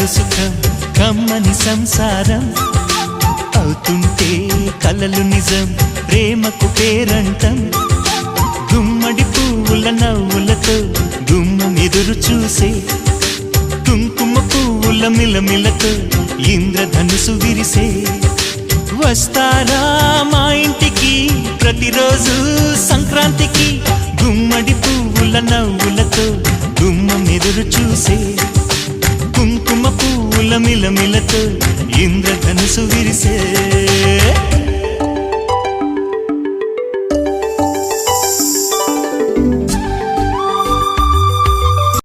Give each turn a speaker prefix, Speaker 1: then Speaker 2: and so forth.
Speaker 1: కలదు సుఖం కమ్మని సంసారం అవుతుంటే కలలు నిజం ప్రేమకు పేరంటం గుమ్మడి పువ్వుల నవ్వులతో గుమ్మం ఎదురు చూసే కుంకుమ పువ్వుల మిలమిలతో ఇంద్రధనుసు విరిసే వస్తారా మా ఇంటికి ప్రతిరోజు సంక్రాంతికి గుమ్మడి పువ్వుల నవ్వులతో గుమ్మం ఎదురు చూసే కుంకుమ పువ్వుల మిలమిలతో ఇంద్రధనుసు విరిసే